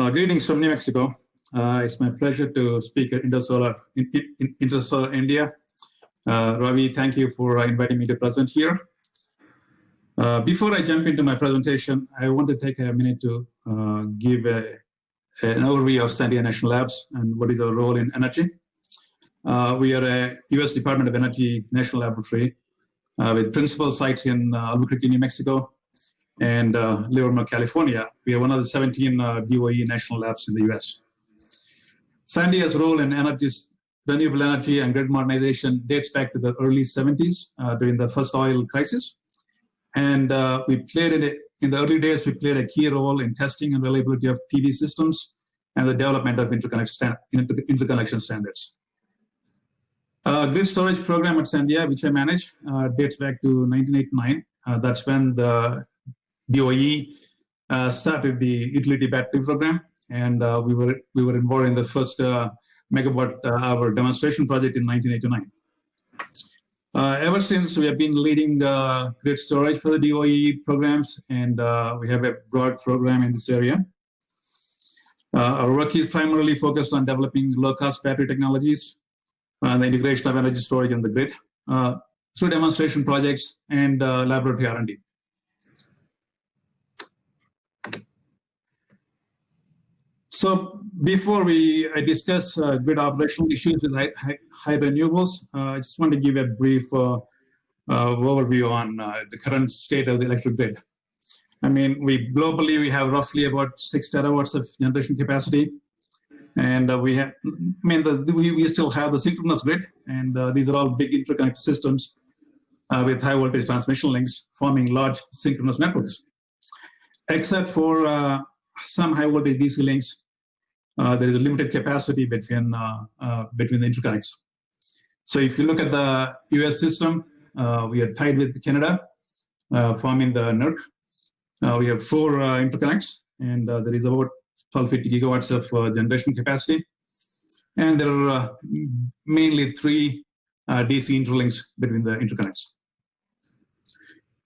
Greetings from New Mexico. It's my pleasure to speak at Intersolar India. Ravi, thank you for inviting me to present here. Before I jump into my presentation, I want to take a minute to give an overview of Sandia National Labs and what is our role in energy. We are a U.S. Department of Energy national laboratory with principal sites in Albuquerque, New Mexico, and Livermore, California. We are one of the 17 DOE national labs in the U.S. Sandia's role in renewable energy and grid modernization dates back to the early 70s during the first oil crisis. And we played in the early days, we played a key role in testing and reliability of PV systems and the development of interconnection standards. Grid storage program at Sandia, which I manage, dates back to 1989. That's when the DOE started the utility battery program, and we were involved in the first megawatt hour demonstration project in 1989. Ever since, we have been leading grid storage for the DOE programs, and we have a broad program in this area. Our work is primarily focused on developing low-cost battery technologies, the integration of energy storage on the grid through demonstration projects and laboratory R&D. So before I discuss grid operational issues with high renewables, I just want to give a brief overview on the current state of the electric grid. I mean, globally, we have roughly about 6 terawatts of generation capacity. And we still have the synchronous grid, and these are all big interconnected systems with high voltage transmission links forming large synchronous networks. Except for some high voltage DC links, there is a limited capacity between the interconnects. So if you look at the US system, we are tied with Canada, forming the NERC. We have 4 interconnects, and there is about 1250 gigawatts of generation capacity. And there are mainly 3 DC interlinks between the interconnects.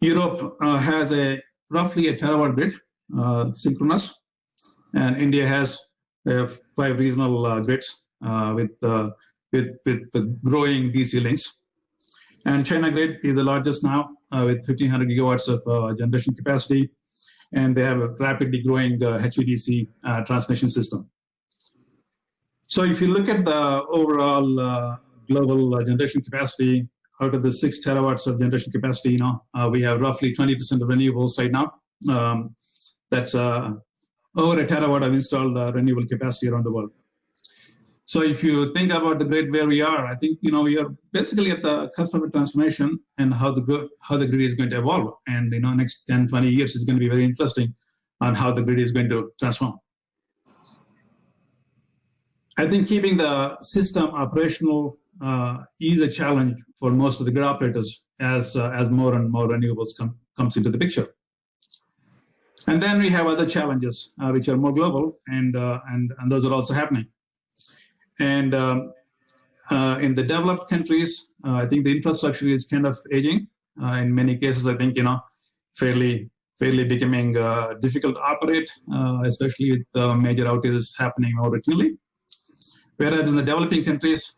Europe has roughly a terawatt grid, synchronous, and India has 5 regional grids with the growing DC links. And China grid is the largest now with 1500 gigawatts of generation capacity, and they have a rapidly growing HVDC transmission system. So if you look at the overall global generation capacity, out of the 6 terawatts of generation capacity, we have roughly 20% of renewables right now. That's over a terawatt of installed renewable capacity around the world. So if you think about the grid where we are, I think we are basically at the cusp of a transformation and how the grid is going to evolve. And next 10, 20 years is going to be very interesting on how the grid is going to transform. I think keeping the system operational is a challenge for most of the grid operators as more and more renewables comes into the picture. And then we have other challenges which are more global, and those are also happening. And in the developed countries, I think the infrastructure is kind of aging. In many cases, I think fairly becoming difficult to operate, especially with major outages happening more regularly. Whereas in the developing countries,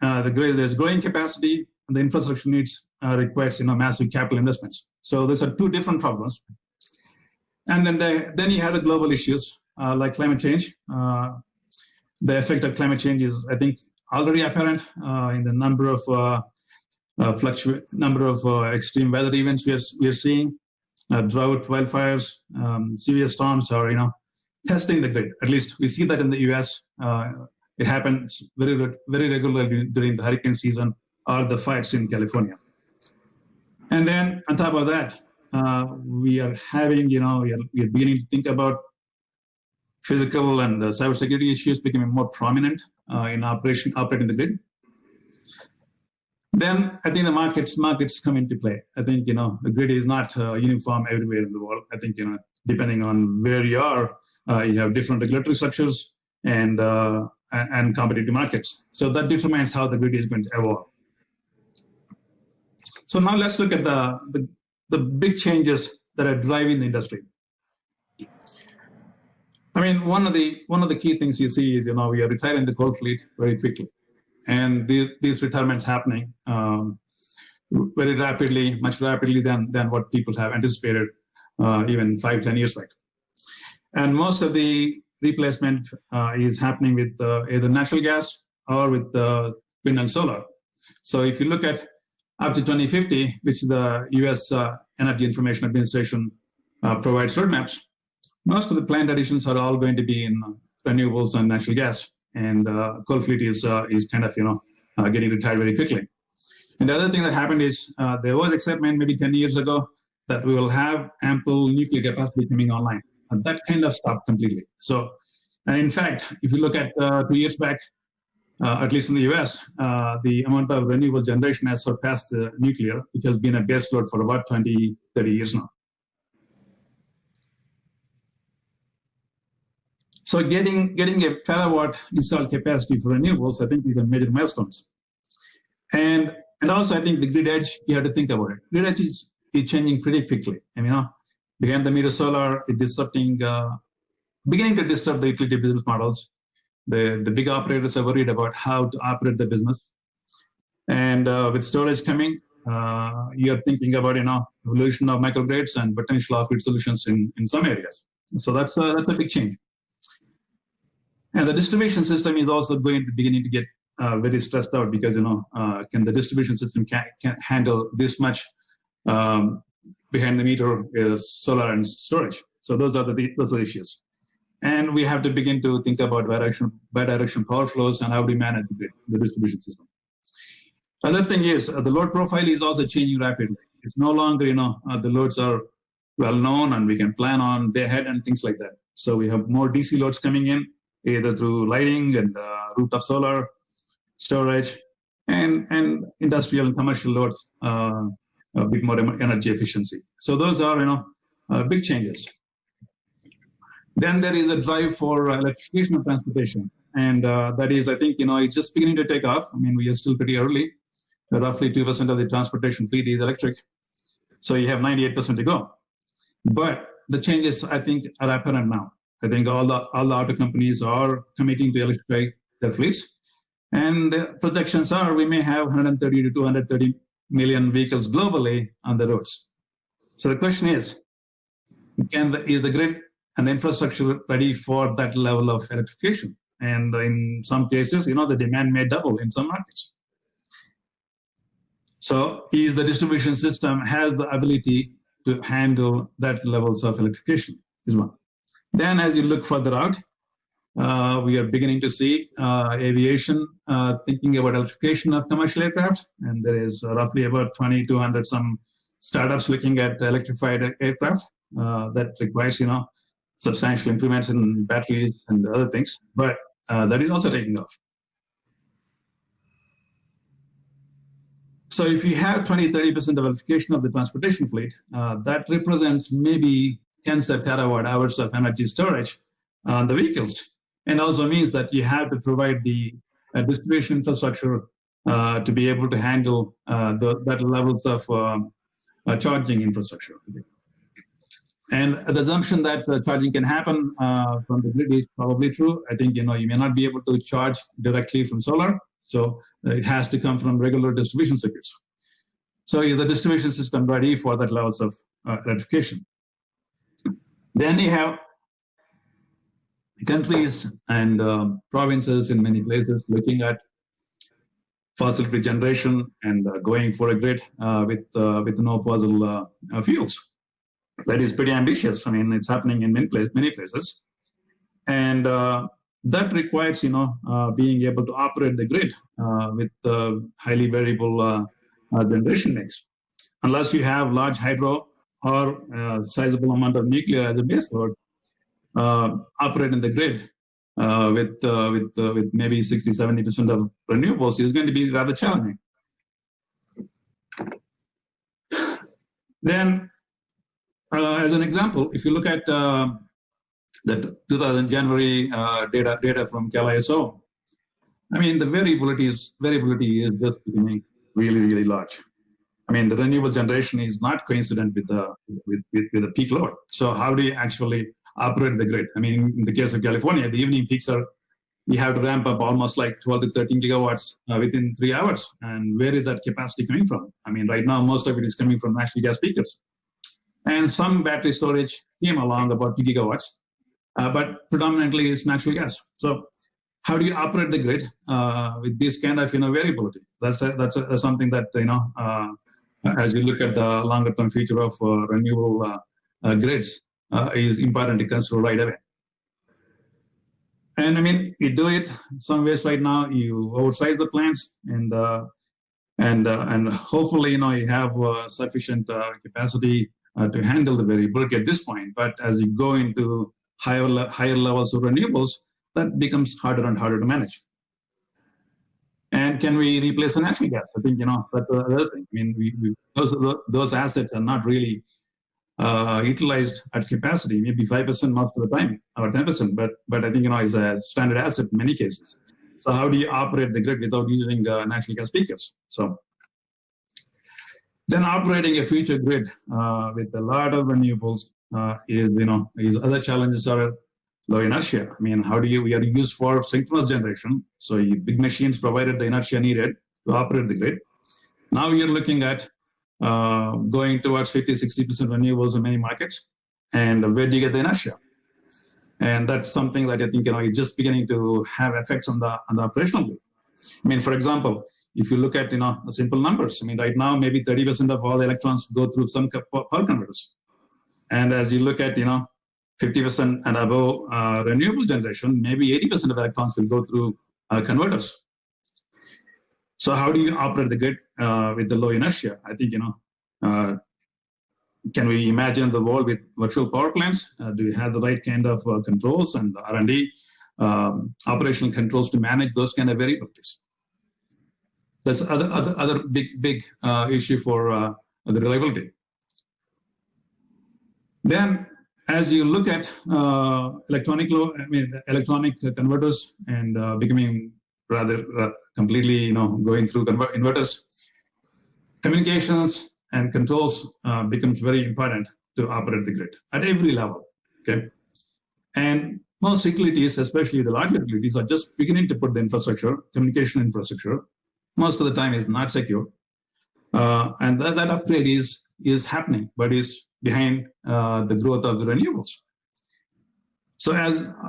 there's growing capacity, and the infrastructure needs requires massive capital investments. So these are 2 different problems. And then you have the global issues like climate change. The effect of climate change is, I think, already apparent in the number of extreme weather events we are seeing. Drought, wildfires, severe storms are testing the grid. At least we see that in the U.S. It happens very regularly during the hurricane season or the fires in California. And then on top of that, we are having, we are beginning to think about physical and cybersecurity issues becoming more prominent in operating the grid. Then I think the markets come into play. I think, the grid is not uniform everywhere in the world. I think, depending on where you are, you have different regulatory structures and competitive markets. So that determines how the grid is going to evolve. So now let's look at the big changes that are driving the industry. I mean, one of the key things you see is, we are retiring the coal fleet very quickly, and these retirements happening very rapidly, much rapidly than what people have anticipated even 5-10 years back. And most of the replacement is happening with either natural gas or with wind and solar. So if you look at up to 2050, which the U.S. Energy Information Administration provides roadmaps, most of the plant additions are all going to be in renewables and natural gas, and coal fleet is kind of getting retired very quickly. And the other thing that happened is there was excitement maybe 10 years ago that we will have ample nuclear capacity coming online, and that kind of stopped completely. So, and in fact, if you look at 2 years back, at least in the US, the amount of renewable generation has surpassed nuclear, which has been a base load for about 20, 30 years now. So getting a terawatt installed capacity for renewables, I think, is a major milestone. And also, I think the grid edge, you have to think about it. Grid edge is changing pretty quickly. And, behind the meter solar, it's disrupting, beginning to disrupt the utility business models. The big operators are worried about how to operate the business. And with storage coming, you're thinking about, evolution of microgrids and potential off-grid solutions in some areas. So that's a big change. And the distribution system is also beginning to get very stressed out because, can the distribution system can handle this much behind the meter solar and storage? So those are the issues. And we have to begin to think about bidirectional power flows and how we manage the distribution system. Other thing is the load profile is also changing rapidly. It's no longer, the loads are well known and we can plan on day ahead and things like that. So we have more DC loads coming in, either through lighting and rooftop solar, storage, and industrial and commercial loads, a bit more energy efficiency. So those are, big changes. Then there is a drive for electrification of transportation. And that is, I think, it's just beginning to take off. I mean, we are still pretty early. Roughly 2% of the transportation fleet is electric. So you have 98% to go. But the changes, I think, are apparent now. I think all the auto companies are committing to electrify their fleets. And projections are we may have 130 to 230 million vehicles globally on the roads. So the question is the grid and the infrastructure ready for that level of electrification? And in some cases, the demand may double in some markets. So is the distribution system has the ability to handle that levels of electrification is one. Then as you look further out, we are beginning to see aviation thinking about electrification of commercial aircraft. And there is roughly about 200 some startups looking at electrified aircraft that requires, substantial improvements in batteries and other things. But that is also taking off. So if you have 20-30% of electrification of the transportation fleet, that represents maybe tens of terawatt hours of energy storage on the vehicles. And also means that you have to provide the distribution infrastructure to be able to handle that levels of charging infrastructure. And the assumption that charging can happen from the grid is probably true. I think, you may not be able to charge directly from solar. So it has to come from regular distribution circuits. So is the distribution system ready for that levels of electrification? Then you have countries and provinces in many places looking at fossil-free generation and going for a grid with no fossil fuels. That is pretty ambitious. I mean, it's happening in many places. And that requires, being able to operate the grid with highly variable generation mix. Unless you have large hydro or sizable amount of nuclear as a base load, operate in the grid with maybe 60-70% of renewables is going to be rather challenging. Then, as an example, if you look at the 2000 January data from CalISO, I mean, the variability is just becoming really, really large. I mean, the renewable generation is not coincident with the peak load. So how do you actually operate the grid. I mean, in the case of California, the evening peaks are, you have to ramp up almost like 12 to 13 gigawatts within 3 hours. And where is that capacity coming from? I mean, right now, most of it is coming from natural gas peakers. And some battery storage came along about 2 gigawatts, but predominantly it's natural gas. So how do you operate the grid with this kind of variability? That's something that as you look at the longer term future of renewable grids is important to consider right away. And I mean, you do it some ways right now. You oversize the plants, and hopefully you have sufficient capacity to handle the variability at this point. But as you go into higher levels of renewables, that becomes harder and harder to manage. And can we replace the natural gas? I think that's the other thing. I mean, those assets are not really utilized at capacity, maybe 5% most of the time, or 10%. But I think is a standard asset in many cases. So how do you operate the grid without using natural gas peakers? So then operating a future grid with a lot of renewables is other challenges are low inertia. I mean, we are used for synchronous generation. So big machines provided the inertia needed to operate the grid. Now you're looking at going towards 50, 60% renewables in many markets. And where do you get the inertia? And that's something that I think is just beginning to have effects on the operational grid. I mean, for example, if you look at simple numbers, I mean, right now maybe 30% of all the electrons go through some power converters. And as you look at 50% and above renewable generation, maybe 80% of electrons will go through converters. So how do you operate the grid with the low inertia? I think, can we imagine the world with virtual power plants? Do you have the right kind of controls and R&D operational controls to manage those kind of variabilities? That's other big issue for the reliability. Then, as you look at electronic converters and becoming rather completely, going through inverters, communications and controls becomes very important to operate the grid at every level. Okay, and most utilities, especially the larger utilities, are just beginning to put the infrastructure, communication infrastructure. Most of the time is not secure, and that upgrade is happening, but is behind the growth of the renewables. So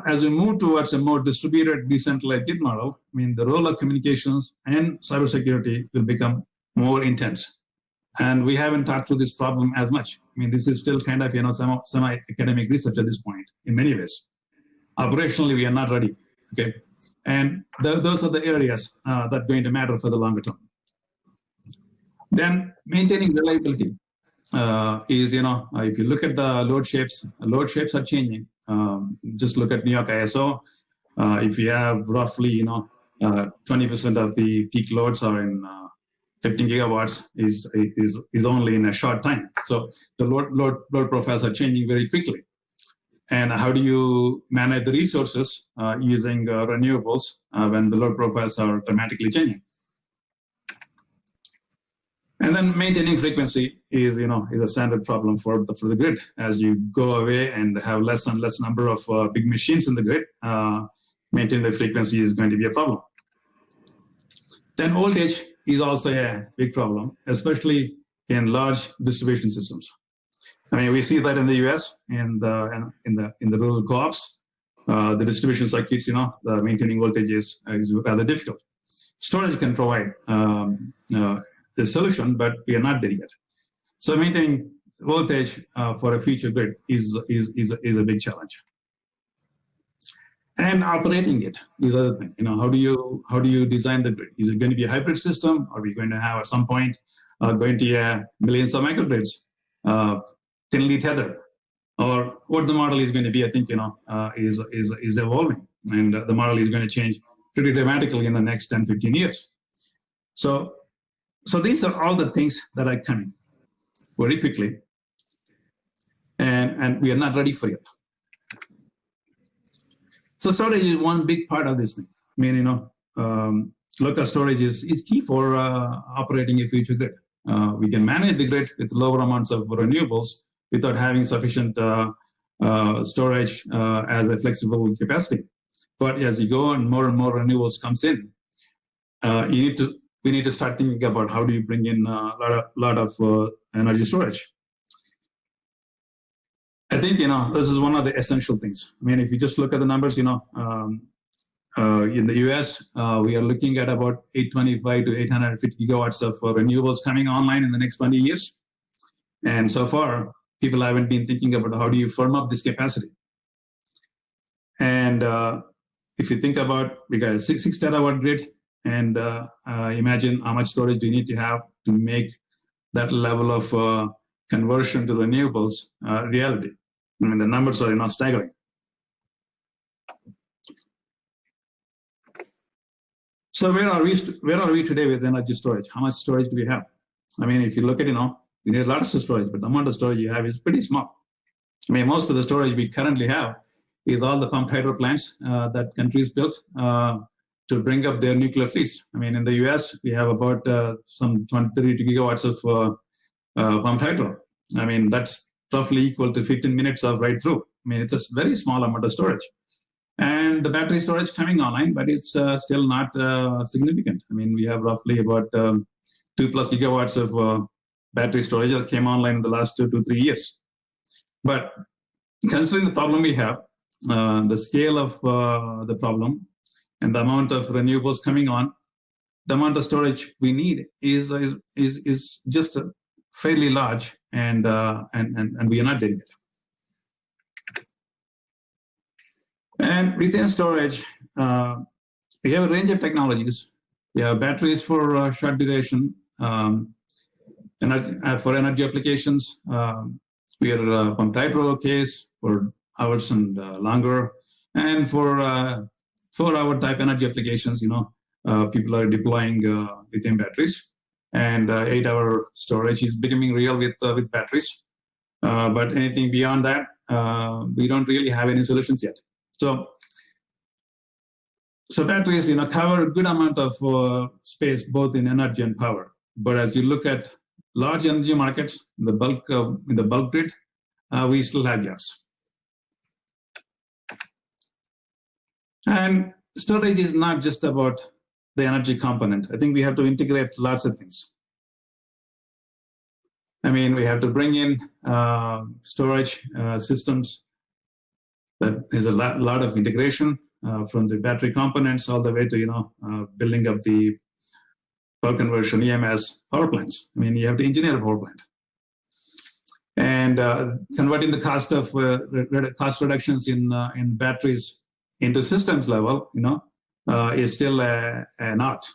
as we move towards a more distributed, decentralized grid model, I mean, the role of communications and cybersecurity will become more intense. And we haven't talked through this problem as much. I mean, this is still kind of semi-academic research at this point in many ways. Operationally, we are not ready. Okay, and those are the areas that are going to matter for the longer term. Then maintaining reliability is, if you look at the load shapes are changing. Just look at New York ISO. If you have roughly, 20% of the peak loads are in 15 gigawatts is only in a short time. So the load profiles are changing very quickly. And how do you manage the resources using renewables when the load profiles are dramatically changing? And then maintaining frequency is a standard problem for the grid. As you go away and have less and less number of big machines in the grid, maintaining the frequency is going to be a problem. Then voltage is also a big problem, especially in large distribution systems. I mean, we see that in the US in the rural co-ops, the distribution circuits, the maintaining voltage is rather difficult. Storage can provide the solution, but we are not there yet. So maintaining voltage for a future grid is a big challenge. And operating it is other thing. How do you design the grid? Is it going to be a hybrid system? Are we going to have at some point going to millions of microgrids, thinly tethered, or what the model is going to be? I think is evolving, and the model is going to change pretty dramatically in the next 10, 15 years. So these are all the things that are coming very quickly, and we are not ready for it. So storage is one big part of this thing. I mean, local storage is key for operating a future grid. We can manage the grid with lower amounts of renewables without having sufficient storage as a flexible capacity. But as you go and more renewables comes in, we need to start thinking about how do you bring in a lot of energy storage. I think, this is one of the essential things. I mean, if you just look at the numbers, in the US, we are looking at about 825 to 850 gigawatts of renewables coming online in the next 20 years. And so far, people haven't been thinking about how do you firm up this capacity. And if you think about, we got a 6 terawatt grid, and imagine how much storage do you need to have to make that level of conversion to renewables reality. I mean, the numbers are staggering. So where are we today with energy storage? How much storage do we have? I mean, if you look at, we need lots of storage, but the amount of storage you have is pretty small. I mean, most of the storage we currently have is all the pumped hydro plants that countries built to bring up their nuclear fleets. I mean, in the US, we have about some 32 gigawatts of pumped hydro. I mean, that's roughly equal to 15 minutes of ride through. I mean, it's a very small amount of storage. And the battery storage coming online, but it's still not significant. I mean, we have roughly about 2+ gigawatts of battery storage that came online in the last 2 to 3 years. But considering the problem we have, the scale of the problem, and the amount of renewables coming on, the amount of storage we need is just fairly large, and we are not there yet. And within storage, we have a range of technologies. We have batteries for short duration, for energy applications. We are pumped hydro case for hours and longer, and for 4-hour type energy applications, people are deploying lithium batteries, and 8-hour storage is becoming real with batteries. But anything beyond that, we don't really have any solutions yet. So batteries, cover a good amount of space, both in energy and power. But as you look at large energy markets, in the bulk grid, we still have gaps. And storage is not just about the energy component. I think we have to integrate lots of things. I mean, we have to bring in storage systems. That is a lot of integration from the battery components all the way to building up the power conversion EMS power plants. I mean, you have to engineer a power plant, and converting the cost of cost reductions in batteries into systems level, is still an art.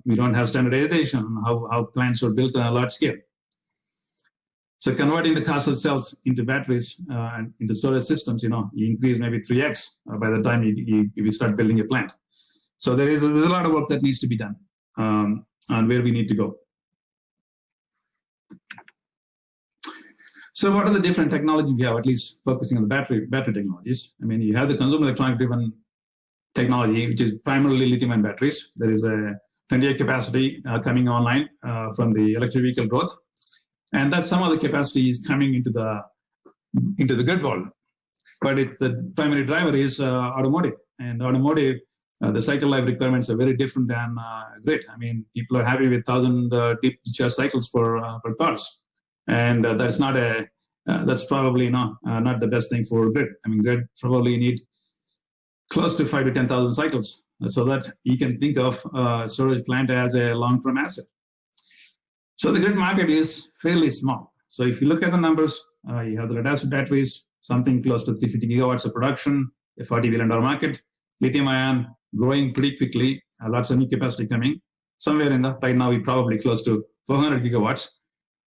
We don't have standardization on how plants are built on a large scale. So converting the cost of cells into batteries and into storage systems, you increase maybe 3x by the time you start building a plant. So there's a lot of work that needs to be done on where we need to go. So what are the different technologies we have, at least focusing on the battery technologies? I mean, you have the consumer electronic-driven technology, which is primarily lithium-ion batteries. There is a 20-year capacity coming online from the electric vehicle growth. And that some of the capacity is coming into the grid world. But the primary driver is automotive. And automotive, the cycle life requirements are very different than grid. I mean, people are happy with 1,000 deep discharge cycles for cars. And that's probably not the best thing for grid. I mean, grid probably need close to 5,000 to 10,000 cycles so that you can think of storage plant as a long-term asset. So the grid market is fairly small. So if you look at the numbers, you have the lead-acid batteries, something close to 350 gigawatts of production, a $40 billion market. Lithium-ion growing pretty quickly, lots of new capacity coming. Somewhere right now, we're probably close to 400 gigawatts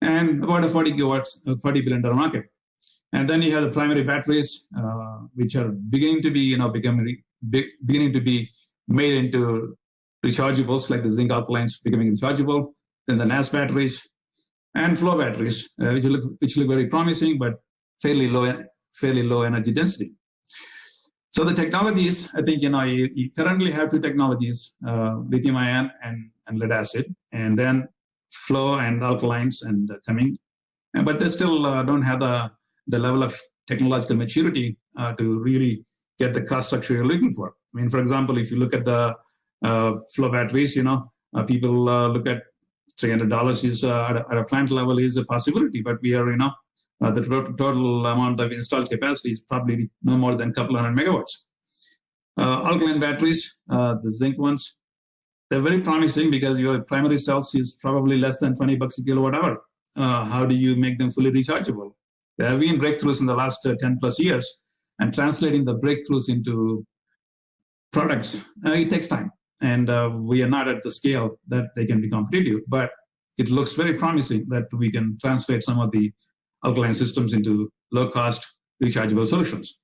and about a $40 billion market. And then you have the primary batteries, which are beginning to be, beginning to be made into rechargeables, like the zinc alkalines becoming rechargeable. Then the NAS batteries and flow batteries, which look very promising, but fairly low energy density. So the technologies, I think, you currently have two technologies, lithium-ion and lead-acid, and then flow and alkalines and coming, but they still don't have the level of technological maturity to really get the cost structure you're looking for. I mean, for example, if you look at the flow batteries, people look at $300 is at a plant level is a possibility, but we are, the total amount of installed capacity is probably no more than a couple hundred megawatts. Alkaline batteries, the zinc ones, they're very promising because your primary cells is probably less than $20 a kilowatt hour. How do you make them fully rechargeable? There have been breakthroughs in the last 10 plus years, and translating the breakthroughs into products, it takes time. And we are not at the scale that they can be competitive, but it looks very promising that we can translate some of the alkaline systems into low-cost rechargeable solutions.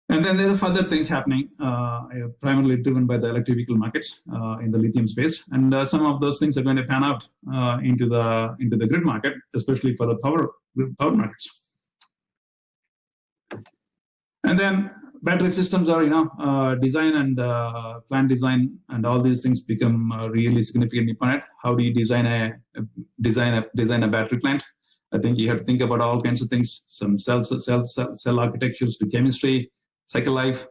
And then there are further things happening, primarily driven by the electric vehicle markets in the lithium space, and some of those things are going to pan out into the grid market, especially for the power markets. And then battery systems are, design and plant design and all these things become really significantly important. How do you design a battery plant? I think you have to think about all kinds of things, some cell architectures to chemistry, cycle life,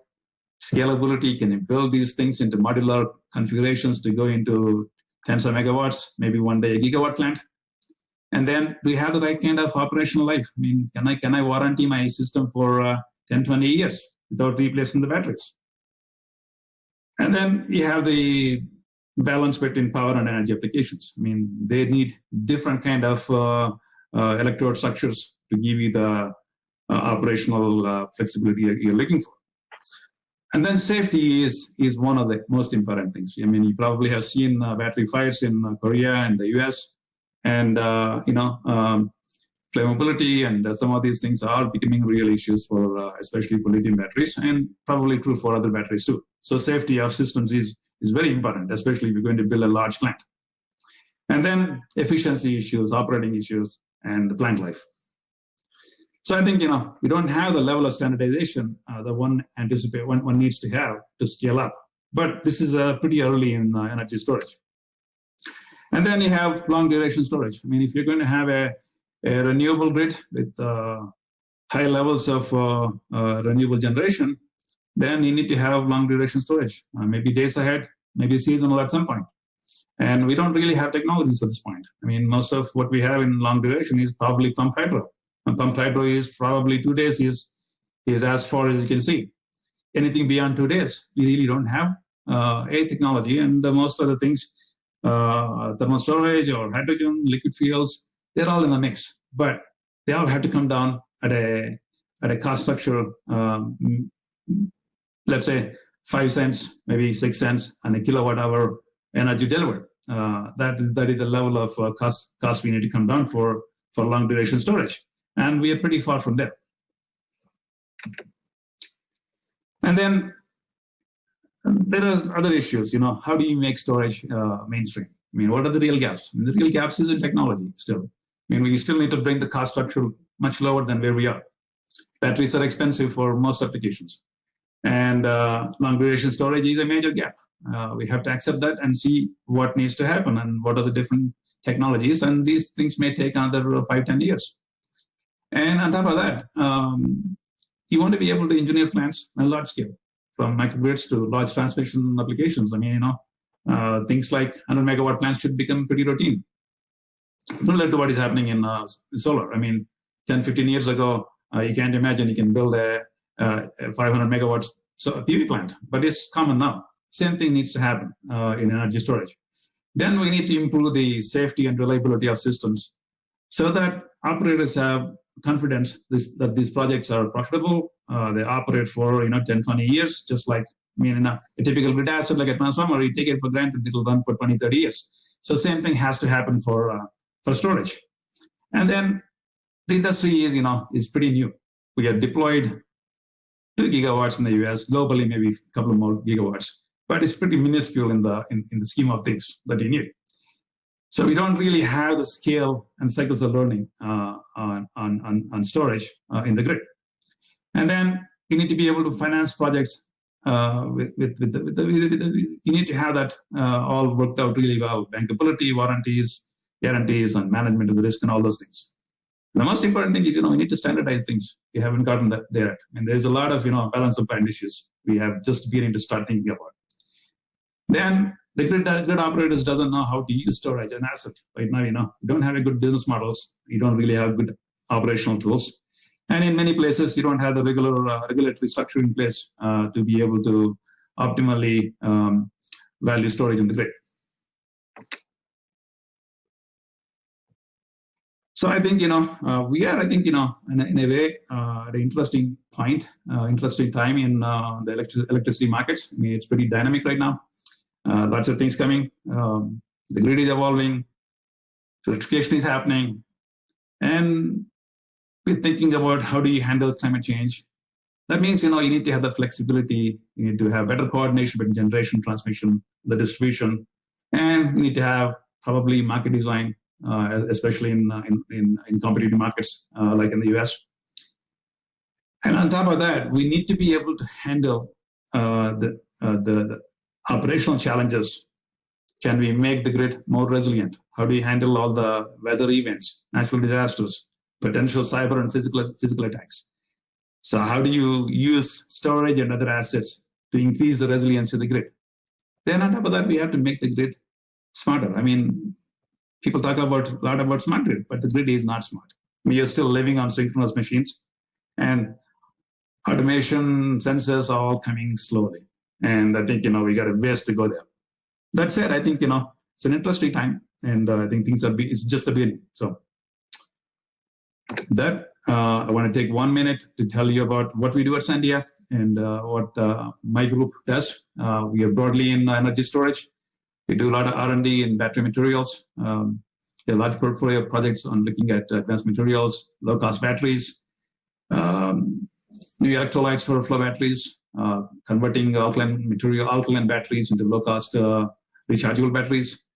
scalability. Can you build these things into modular configurations to go into tens of megawatts, maybe one day a gigawatt plant? And then do you have the right kind of operational life? I mean, can I warranty my system for 10, 20 years without replacing the batteries? And then you have the balance between power and energy applications. I mean, they need different kind of electrode structures to give you the operational flexibility you're looking for. And then safety is one of the most important things. I mean, you probably have seen battery fires in Korea and the US, and flammability and some of these things are becoming real issues for especially for lithium batteries, and probably true for other batteries too. So safety of systems is very important, especially if you're going to build a large plant. And then efficiency issues, operating issues, and plant life. So I think, we don't have the level of standardization that one needs to have to scale up. But this is pretty early in energy storage. And then you have long duration storage. I mean, if you're going to have a renewable grid with high levels of renewable generation, then you need to have long duration storage, maybe days ahead, maybe seasonal at some point. And we don't really have technologies at this point. I mean, most of what we have in long duration is probably pumped hydro. And pumped hydro is probably 2 days is as far as you can see. Anything beyond 2 days, we really don't have a technology. And most of the things, thermal storage or hydrogen, liquid fuels, they're all in the mix. But they all have to come down at a cost structure, let's say 5 cents, maybe 6 cents on a kilowatt hour energy delivered. That is the level of cost we need to come down for long duration storage. And we are pretty far from there. And then there are other issues, how do you make storage mainstream? I mean, what are the real gaps? I mean, the real gaps is in technology still. I mean, we still need to bring the cost structure much lower than where we are. Batteries are expensive for most applications. And long duration storage is a major gap. We have to accept that and see what needs to happen and what are the different technologies. And these things may take another 5, 10 years. And on top of that, you want to be able to engineer plants on a large scale, from microgrids to large transmission applications. I mean, things like 100 megawatt plants should become pretty routine, similar to what is happening in solar. I mean, 10, 15 years ago, you can't imagine you can build a 500 megawatts PV plant, but it's common now. Same thing needs to happen in energy storage. Then we need to improve the safety and reliability of systems so that operators have confidence that these projects are profitable. They operate for 10, 20 years, just like, a typical grid asset like a transformer, you take it for granted, it'll run for 20, 30 years. So same thing has to happen for storage. And then the industry is pretty new. We have deployed 2 gigawatts in the US, globally maybe a couple of more gigawatts, but it's pretty minuscule in the scheme of things that you need. So we don't really have the scale and cycles of learning on storage in the grid. And then you need to be able to finance projects you need to have that all worked out really well. Bankability, warranties, guarantees, and management of the risk and all those things. The most important thing is, we need to standardize things. We haven't gotten that there. And there's a lot of, balance of plant issues we have just beginning to start thinking about. Then the grid operators doesn't know how to use storage as an asset. Right now, you don't have a good business models. You don't really have good operational tools. And in many places, you don't have the regulatory structure in place to be able to optimally value storage in the grid. So I think, we are, in a way, at an interesting point, interesting time in the electricity markets. I mean, it's pretty dynamic right now. Lots of things coming. The grid is evolving. So electrification is happening. And we're thinking about how do you handle climate change. That means, you need to have the flexibility. You need to have better coordination between generation, transmission, the distribution. And you need to have probably market design, especially in competitive markets like in the US. And on top of that, we need to be able to handle the operational challenges. Can we make the grid more resilient? How do you handle all the weather events, natural disasters, potential cyber and physical attacks? So how do you use storage and other assets to increase the resilience of the grid? Then on top of that, we have to make the grid smarter. I mean, people talk a lot about smart grid, but the grid is not smart. We are still living on synchronous machines, and automation sensors are all coming slowly. And I think, we got a ways to go there. That said, I think, it's an interesting time, and I think it's just the beginning. So that I want to take 1 minute to tell you about what we do at Sandia and what my group does. We are broadly in energy storage. We do a lot of R&D in battery materials. A large portfolio of projects on looking at advanced materials, low-cost batteries, new electrolytes for flow batteries, converting alkaline batteries into low-cost rechargeable batteries.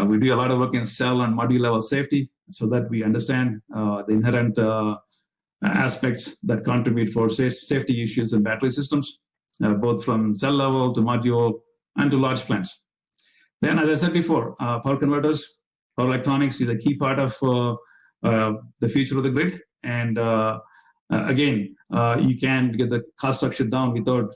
We do a lot of work in cell and module level safety so that we understand the inherent aspects that contribute for safety issues in battery systems, both from cell level to module and to large plants. Then, as I said before, power converters, power electronics is a key part of the future of the grid. And again, you can get the cost structure down without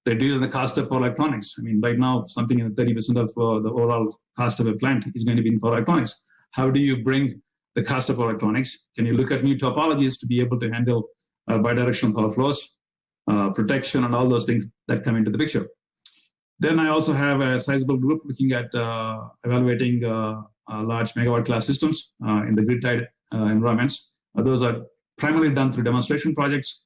reducing the cost of power electronics. I mean, right now, something in 30% of the overall cost of a plant is going to be in power electronics. How do you bring the cost of power electronics? Can you look at new topologies to be able to handle bidirectional power flows, protection, and all those things that come into the picture? Then I also have a sizable group looking at evaluating large megawatt class systems in the grid-tied environments. Those are primarily done through demonstration projects.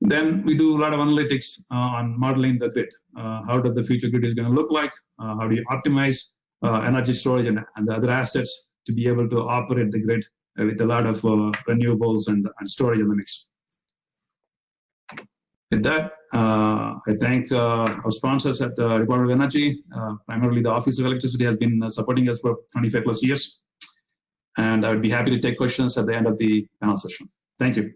Then we do a lot of analytics on modeling the grid. How does the future grid is going to look like? How do you optimize energy storage and the other assets to be able to operate the grid with a lot of renewables and storage in the mix? With that, I thank our sponsors at Department of Energy. Primarily, the Office of Electricity has been supporting us for 25 plus years. And I would be happy to take questions at the end of the panel session. Thank you.